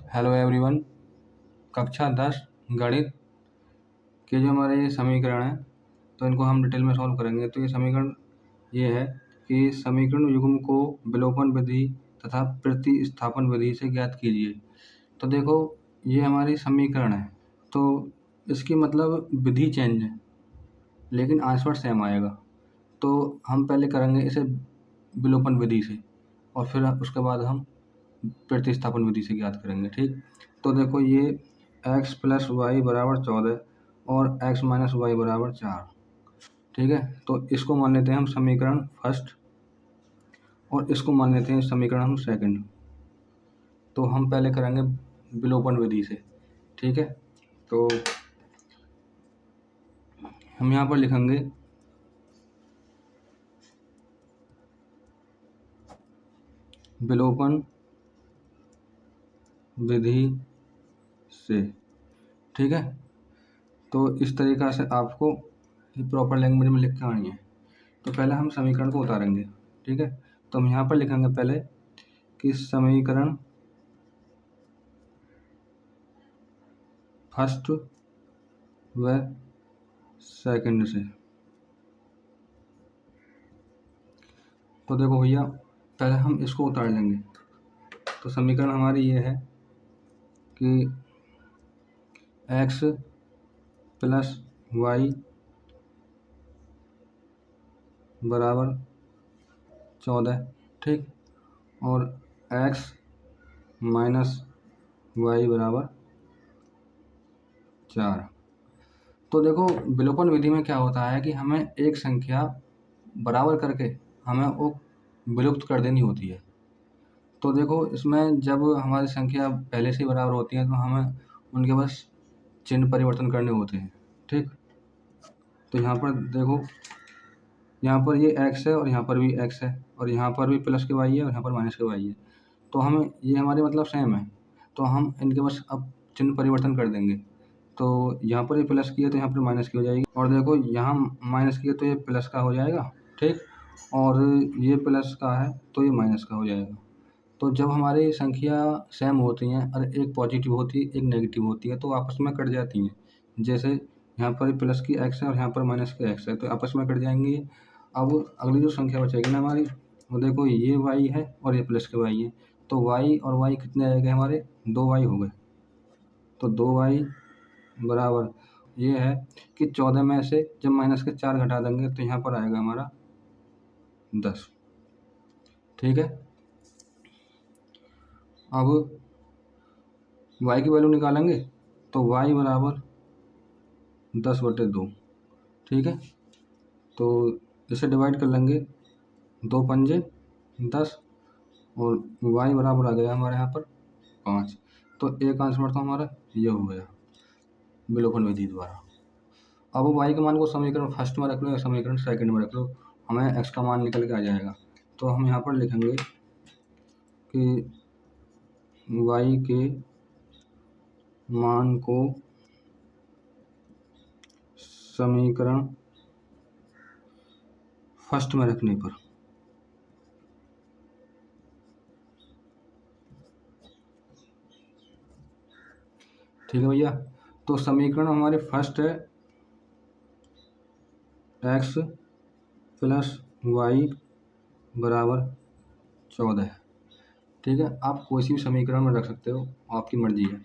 Hello everyone. कक्षा 10 गणित के जो हमारे ये समीकरण हैं तो इनको हम डिटेल में सॉल्व करेंगे। तो ये समीकरण ये है कि समीकरण युग्म को विलोपन विधि तथा प्रतिस्थापन विधि से ज्ञात कीजिए। तो देखो ये हमारी समीकरण है तो इसकी मतलब विधि चेंज है लेकिन आंसर सेम आएगा। तो हम पहले करेंगे इसे विलोपन विधि से और फिर उसके बाद हम प्रतिस्थापन विधि से ज्ञात करेंगे। ठीक, तो देखो ये x प्लस वाई बराबर 14 और x माइनस वाई बराबर 4। ठीक है, तो इसको मान लेते हैं हम समीकरण फर्स्ट और इसको मान लेते हैं समीकरण हम सेकंड। तो हम पहले करेंगे विलोपन विधि से। ठीक है, तो हम यहाँ पर लिखेंगे विलोपन विधि से। ठीक है, तो इस तरीक़ा से आपको प्रॉपर लैंग्वेज में लिख के आनी है। तो पहले हम समीकरण को उतारेंगे। ठीक है, तो हम यहाँ पर लिखेंगे पहले कि समीकरण फर्स्ट व सेकंड से। तो देखो भैया पहले हम इसको उतार लेंगे। तो समीकरण हमारी ये है कि x प्लस वाई बराबर 14। ठीक, और x माइनस वाई बराबर 4। तो देखो विलोपन विधि में क्या होता है कि हमें एक संख्या बराबर करके हमें वो विलुप्त कर देनी होती है। तो देखो इसमें जब हमारी संख्या पहले से बराबर होती है तो हमें उनके बस चिन्ह परिवर्तन करने होते हैं। ठीक, तो यहाँ पर देखो यहाँ पर ये x है और यहाँ पर भी x है और यहाँ पर भी प्लस के y है और यहाँ पर माइनस के y है। तो हमें ये हमारे मतलब सेम है तो हम इनके बस अब चिन्ह परिवर्तन कर देंगे। तो यहाँ पर ये प्लस की है तो यहाँ पर माइनस की हो जाएगी और देखो यहाँ माइनस की है तो ये प्लस का हो जाएगा। ठीक, और ये प्लस का है तो ये माइनस का हो जाएगा। तो जब हमारी संख्या सेम होती हैं और एक पॉजिटिव होती है एक नेगेटिव होती है तो आपस में कट जाती हैं। जैसे यहाँ पर प्लस की x है और यहाँ पर माइनस की x है तो आपस में कट जाएंगी। अब अगली जो संख्या बचेगी ना हमारी वो देखो ये y है और ये प्लस के y है। तो y और y कितने आ गए हमारे 2y हो गए। तो 2y बराबर ये है कि 14 में से जब माइनस के 4 घटा देंगे तो यहाँ पर आएगा हमारा 10। ठीक है, अब y की वैल्यू निकालेंगे तो y बराबर 10/2। ठीक है, तो इसे डिवाइड कर लेंगे 2 पंजे 10 और y बराबर आ गया हमारे यहाँ पर 5। तो एक आंसर तो हमारा ये हो गया विलोपन विधि द्वारा। अब y के मान को समीकरण फर्स्ट में रख लो या समीकरण सेकंड में रख लो, हमें x का मान निकल के आ जाएगा। तो हम यहाँ पर लिखेंगे कि y के मान को समीकरण फर्स्ट में रखने पर ठीक है भैया। तो समीकरण हमारे फर्स्ट है x प्लस वाई बराबर 14। ठीक है, आप कोई सी भी समीकरण में रख सकते हो, आपकी मर्जी है।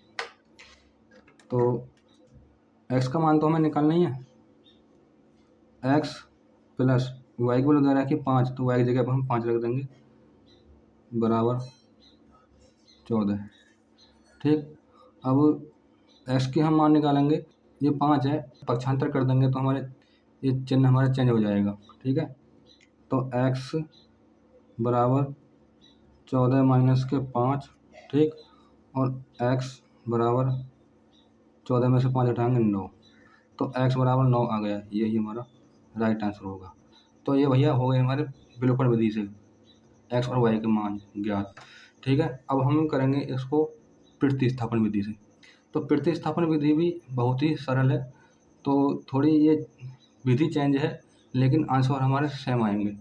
तो x का मान तो हमें निकालना ही है। x प्लस वाई की वैल्यू दे रहा है कि 5 तो y की जगह पर हम 5 रख देंगे बराबर 14। ठीक, अब x के हम मान निकालेंगे। ये 5 है, पक्षांतर कर देंगे तो हमारे ये चिन्ह हमारा चेंज हो जाएगा। ठीक है, तो x बराबर 14 माइनस के 5। ठीक, और x बराबर 14 में से 5 हटाएंगे 9 तो x बराबर 9 आ गया। यही हमारा राइट आंसर होगा। तो ये भैया हो गए हमारे विलोपन विधि से x और y के मान ज्ञात। ठीक है, अब हम करेंगे इसको प्रतिस्थापन विधि से। तो प्रतिस्थापन विधि भी बहुत ही सरल है। तो थोड़ी ये विधि चेंज है लेकिन आंसर हमारे सेम आएंगे।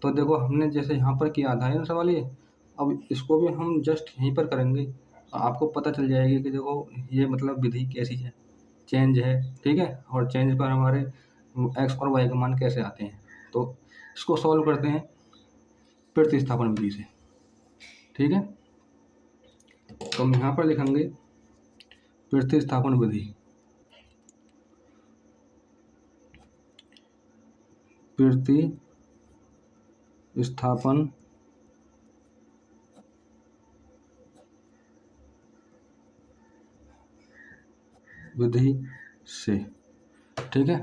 तो देखो हमने जैसे यहाँ पर किया था ना सवाल ये, अब इसको भी हम जस्ट यहीं पर करेंगे आपको पता चल जाएगी कि देखो ये मतलब विधि कैसी है, चेंज है, ठीक है, और चेंज पर हमारे एक्स और वाई का मान कैसे आते हैं। तो इसको सॉल्व करते हैं प्रतिस्थापन विधि से, ठीक है। तो हम यहाँ पर लिखेंगे प्रतिस्थापन विधि। प्रतिस्थापन विधि से, ठीक है।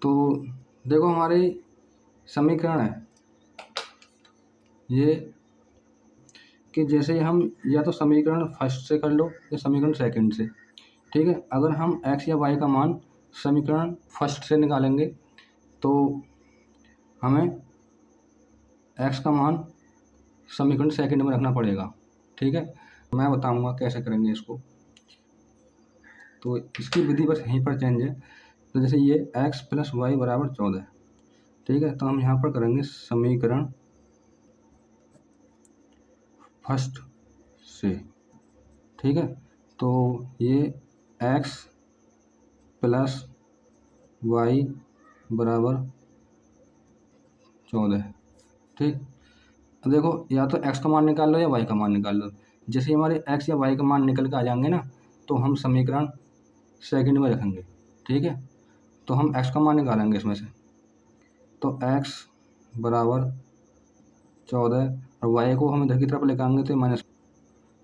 तो देखो हमारे समीकरण है ये कि जैसे हम या तो समीकरण फर्स्ट से कर लो या समीकरण सेकंड से, ठीक है। अगर हम एक्स या वाई का मान समीकरण फर्स्ट से निकालेंगे तो हमें एक्स का मान समीकरण सेकंड में रखना पड़ेगा, ठीक है। मैं बताऊंगा कैसे करेंगे इसको। तो इसकी विधि बस यहीं पर चेंज है। तो जैसे ये x प्लस वाई बराबर 14, ठीक है। तो हम यहाँ पर करेंगे समीकरण फर्स्ट से, ठीक है। तो ये x प्लस वाई बराबर 14, ठीक। अब देखो या तो x का मान निकाल लो या y का मान निकाल लो। जैसे हमारे x या y का मान निकल के आ जाएंगे ना, तो हम समीकरण सेकंड में रखेंगे, ठीक है। तो हम x का मान निकालेंगे इसमें से। तो x बराबर 14 और y को हम इधर की तरफ लेकर आएंगे तो माइनस,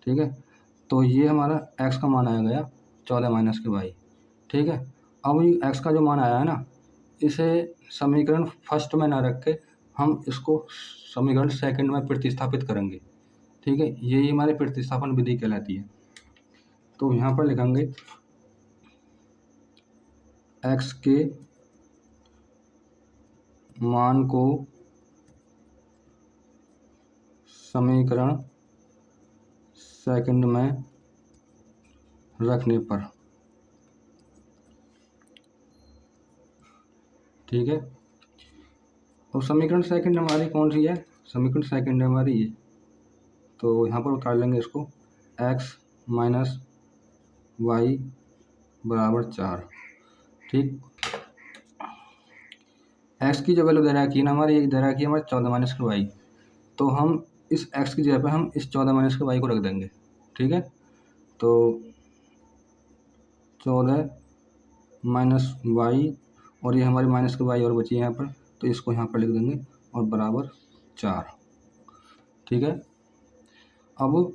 ठीक है। तो ये हमारा x का मान आया गया 14 माइनस के y, ठीक है। अब ये x का जो मान आया है ना, इसे समीकरण फर्स्ट में ना रख के हम इसको समीकरण सेकंड में प्रतिस्थापित करेंगे, ठीक है। यही हमारी प्रतिस्थापन विधि कहलाती है। तो यहाँ पर लिखेंगे x के मान को समीकरण सेकंड में रखने पर, ठीक है। और समीकरण सेकंड हमारी कौन सी है, समीकरण सेकंड हमारी ये। तो यहाँ पर उतार लेंगे इसको, x माइनस वाई बराबर 4, ठीक। x की जो वैल्यू दे रखी है ना हमारी, ये दे रखी है हमारे 14 माइनस के वाई। तो हम इस x की जगह पे हम इस 14 माइनस के वाई को रख देंगे, ठीक है। तो 14 माइनस वाई और ये हमारी माइनस के वाई और बची है यहाँ पर, तो इसको यहाँ पर लिख देंगे और बराबर 4, ठीक है। अब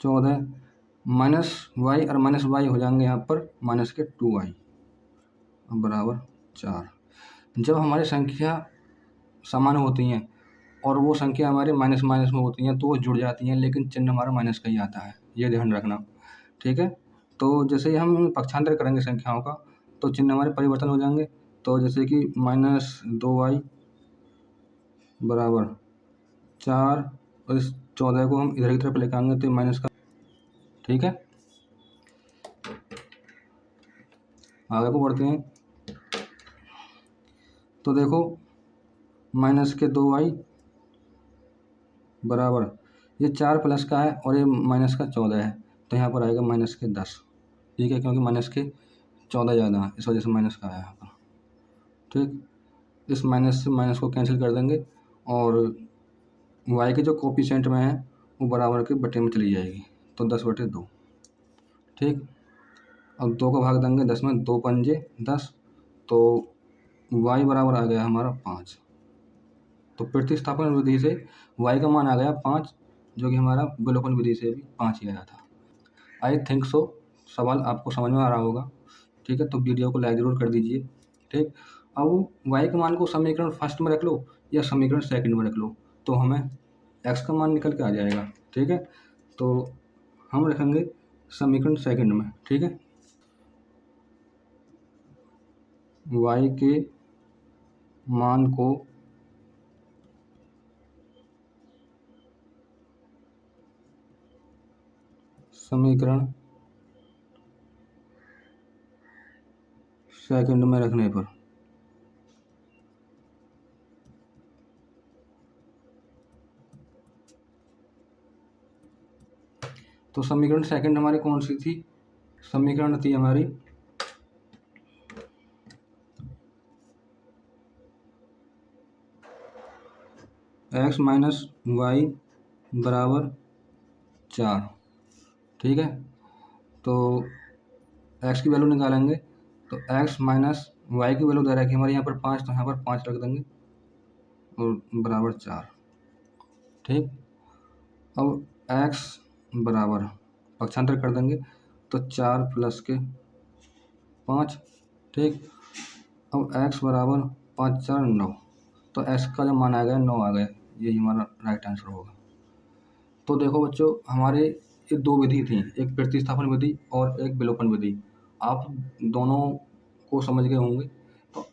14 माइनस वाई और माइनस वाई हो जाएंगे यहाँ पर माइनस के 2y बराबर 4। जब हमारी संख्या समान होती हैं और वो संख्या हमारे माइनस माइनस में होती हैं तो वो जुड़ जाती हैं, लेकिन चिन्ह हमारा माइनस का ही आता है, ये ध्यान रखना, ठीक है। तो जैसे ही हम पक्षांतर करेंगे संख्याओं का तो चिन्ह हमारे परिवर्तन हो जाएंगे। तो जैसे कि माइनस 2y बराबर 4 और इस 14 को हम इधर की तरफ लेकर आएंगे तो माइनस का, ठीक है। आगे को बढ़ते हैं। तो देखो माइनस के 2y बराबर ये 4 प्लस का है और ये माइनस का 14 है, तो यहाँ पर आएगा माइनस के 10, ठीक है, क्योंकि माइनस के 14 ज़्यादा है इस वजह से माइनस का आया यहाँ पर, ठीक। इस माइनस से माइनस को कैंसिल कर देंगे और y के जो कोफिशिएंट में है वो बराबर के बटे में चली जाएगी, तो 10/2, ठीक। अब 2 को भाग देंगे 10 में, 2 पंजे 10, तो y बराबर आ गया हमारा 5। तो प्रतिस्थापन विधि से y का मान आ गया 5, जो कि हमारा विलोपन विधि से भी 5 ही आया था। आई थिंक सो सवाल आपको समझ में आ रहा होगा, ठीक है। तो वीडियो को लाइक ज़रूर कर दीजिए, ठीक। अब y के मान को समीकरण फर्स्ट में रख लो या समीकरण सेकंड में रख लो, तो हमें x का मान निकल के आ जाएगा, ठीक है। तो हम रखेंगे समीकरण सेकंड में, ठीक है। y के मान को समीकरण सेकंड में रखने पर, तो समीकरण सेकंड हमारी कौन सी थी? समीकरण थी हमारी x माइनस वाई बराबर 4। ठीक है, तो x की वैल्यू निकालेंगे तो x माइनस वाई की वैल्यू दे रखी है हमारे यहाँ पर 5, तो यहाँ पर 5 रख देंगे और बराबर 4। ठीक, अब x बराबर पक्षांतर कर देंगे तो 4 प्लस के 5। ठीक, अब x बराबर 5 4 9, तो x का जो मान आ गया 9 आ गया, यही हमारा राइट आंसर होगा। तो देखो बच्चों, हमारे ये दो विधि थी, एक प्रतिस्थापन विधि और एक विलोपन विधि। आप दोनों को समझ गए होंगे। तो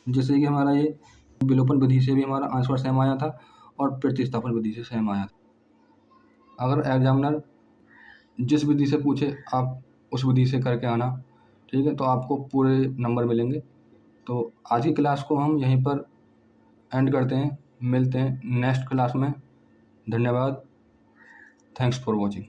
जैसे कि हमारा ये विलोपन विधि से भी हमारा आंसर सेम आया था और प्रतिस्थापन विधि से सेम आया था। अगर एग्जामिनर जिस विधि से पूछे आप उस विधि से करके आना। ठीक है, तो आपको पूरे नंबर मिलेंगे। तो आज की क्लास को हम यहीं पर एंड करते हैं, मिलते हैं नेक्स्ट क्लास में। धन्यवाद, थैंक्स फॉर वॉचिंग।